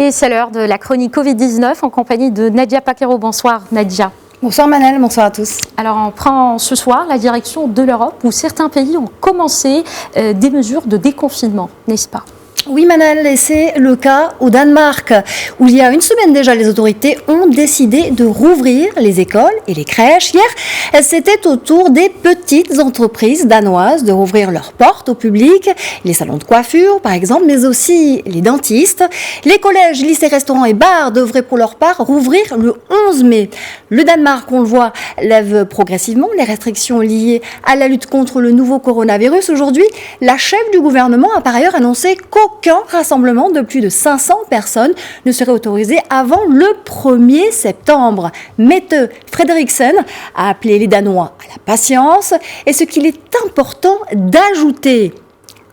Et c'est l'heure de la chronique Covid-19 en compagnie de Nadia Paquero. Bonsoir Nadia. Bonsoir Manel, bonsoir à tous. Alors on prend ce soir la direction de l'Europe où certains pays ont commencé des mesures de déconfinement, n'est-ce pas ? Oui Manel, et c'est le cas au Danemark, où il y a une semaine déjà, les autorités ont décidé de rouvrir les écoles et les crèches. Hier, c'était au tour des petites entreprises danoises de rouvrir leurs portes au public, les salons de coiffure par exemple, mais aussi les dentistes. Les collèges, lycées, restaurants et bars devraient pour leur part rouvrir le 11 mai. Le Danemark, on le voit, lève progressivement les restrictions liées à la lutte contre le nouveau coronavirus. Aujourd'hui, la chef du gouvernement a par ailleurs annoncé qu'aucun rassemblement de plus de 500 personnes ne serait autorisé avant le 1er septembre. Mette Frederiksen a appelé les Danois à la patience et ce qu'il est important d'ajouter,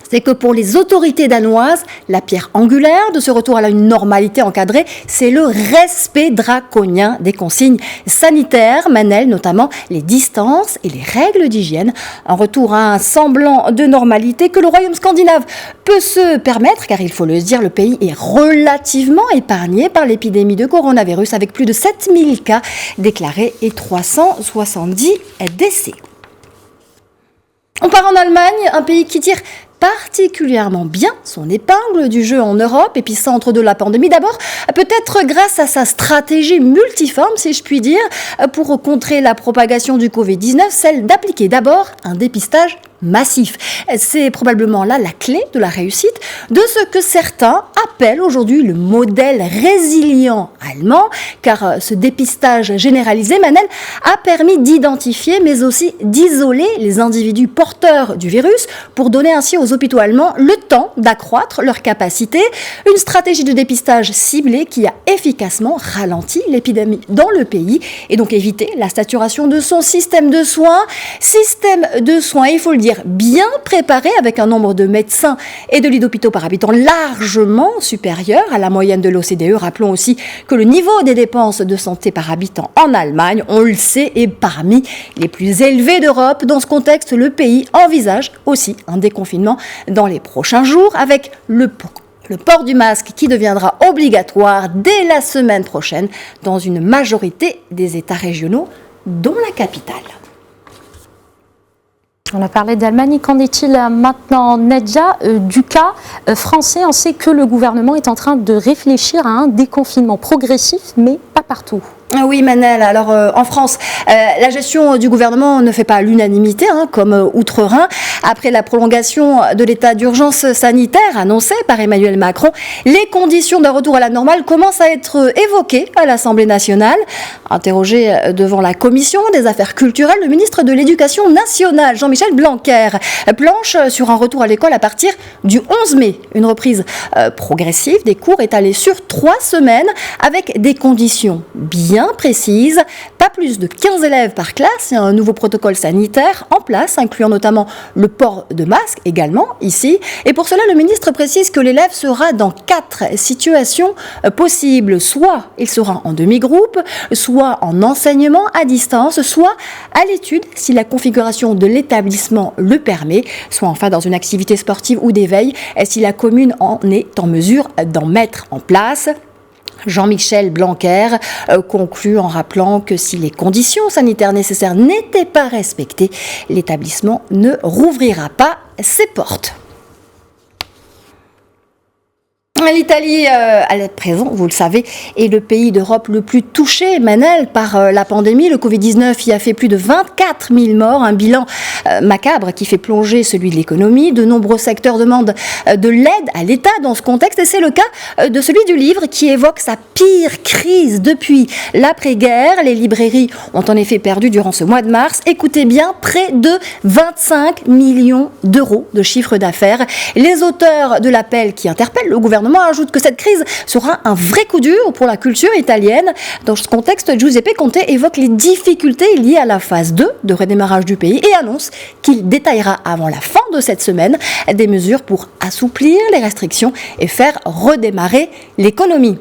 c'est que pour les autorités danoises, la pierre angulaire de ce retour à une normalité encadrée, c'est le respect draconien des consignes sanitaires, Manel, notamment les distances et les règles d'hygiène. Un retour à un semblant de normalité que le royaume scandinave peut se permettre, car il faut le dire, le pays est relativement épargné par l'épidémie de coronavirus, avec plus de 7000 cas déclarés et 370 décès. On part en Allemagne, un pays qui tire particulièrement bien son épingle du jeu en Europe, épicentre de la pandémie. D'abord, peut-être grâce à sa stratégie multiforme, si je puis dire, pour contrer la propagation du Covid-19, celle d'appliquer d'abord un dépistage massif. C'est probablement là la clé de la réussite de ce que certains appellent aujourd'hui le modèle résilient allemand, car ce dépistage généralisé, Manel, a permis d'identifier mais aussi d'isoler les individus porteurs du virus pour donner ainsi aux hôpitaux allemands le temps d'accroître leur capacité. Une stratégie de dépistage ciblée qui a efficacement ralenti l'épidémie dans le pays et donc évité la saturation de son système de soins. Système de soins, il faut le dire, bien préparé avec un nombre de médecins et de lits d'hôpitaux par habitant largement supérieur à la moyenne de l'OCDE. Rappelons aussi que le niveau des dépenses de santé par habitant en Allemagne, on le sait, est parmi les plus élevés d'Europe. Dans ce contexte, le pays envisage aussi un déconfinement dans les prochains jours avec le port du masque qui deviendra obligatoire dès la semaine prochaine dans une majorité des États régionaux, dont la capitale. On a parlé d'Allemagne. Qu'en est-il maintenant, Nadia, du cas français? On sait que le gouvernement est en train de réfléchir à un déconfinement progressif, mais pas partout. Oui Manel, alors en France, la gestion du gouvernement ne fait pas l'unanimité, comme outre-Rhin. Après la prolongation de l'état d'urgence sanitaire annoncée par Emmanuel Macron, les conditions d'un retour à la normale commencent à être évoquées à l'Assemblée nationale. Interrogé devant la commission des affaires culturelles, le ministre de l'Éducation nationale, Jean-Michel Blanquer, planche sur un retour à l'école à partir du 11 mai. Une reprise progressive des cours étalée sur 3 semaines avec des conditions bien précise, pas plus de 15 élèves par classe et un nouveau protocole sanitaire en place, incluant notamment le port de masque également ici. Et pour cela, le ministre précise que l'élève sera dans 4 situations possibles. Soit il sera en demi-groupe, soit en enseignement à distance, soit à l'étude si la configuration de l'établissement le permet, soit enfin dans une activité sportive ou d'éveil si la commune en est en mesure d'en mettre en place. Jean-Michel Blanquer conclut en rappelant que si les conditions sanitaires nécessaires n'étaient pas respectées, l'établissement ne rouvrira pas ses portes. L'Italie, à présent, vous le savez, est le pays d'Europe le plus touché, Manel, par la pandémie. Le Covid-19 y a fait plus de 24 000 morts, un bilan macabre qui fait plonger celui de l'économie. De nombreux secteurs demandent de l'aide à l'État dans ce contexte et c'est le cas de celui du livre qui évoque sa pire crise depuis l'après-guerre. Les librairies ont en effet perdu durant ce mois de mars, écoutez bien, près de 25 millions d'euros de chiffre d'affaires. Les auteurs de l'appel qui interpellent le gouvernement ajoute que cette crise sera un vrai coup dur pour la culture italienne. Dans ce contexte, Giuseppe Conte évoque les difficultés liées à la phase 2 de redémarrage du pays et annonce qu'il détaillera avant la fin de cette semaine des mesures pour assouplir les restrictions et faire redémarrer l'économie.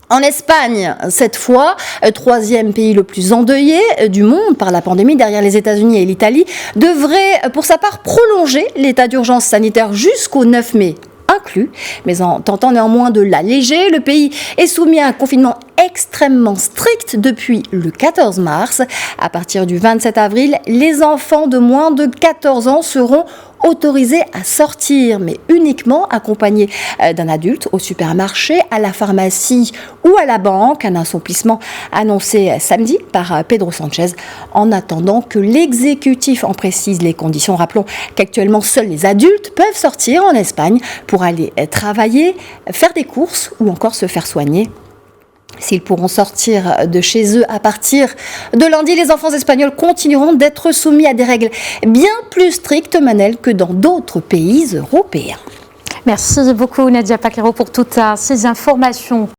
En Espagne, cette fois, 3e pays le plus endeuillé du monde par la pandémie, derrière les États-Unis et l'Italie, devrait pour sa part prolonger l'état d'urgence sanitaire jusqu'au 9 mai. inclus. Mais en tentant néanmoins de l'alléger, le pays est soumis à un confinement extrêmement strict depuis le 14 mars. À partir du 27 avril, les enfants de moins de 14 ans seront autorisés à sortir, mais uniquement accompagnés d'un adulte au supermarché, à la pharmacie ou à la banque. Un assouplissement annoncé samedi par Pedro Sanchez, en attendant que l'exécutif en précise les conditions. Rappelons qu'actuellement, seuls les adultes peuvent sortir en Espagne pour aller travailler, faire des courses ou encore se faire soigner. S'ils pourront sortir de chez eux à partir de lundi, les enfants espagnols continueront d'être soumis à des règles bien plus strictes, Manel, que dans d'autres pays européens. Merci beaucoup Nadia Paquero pour toutes ces informations.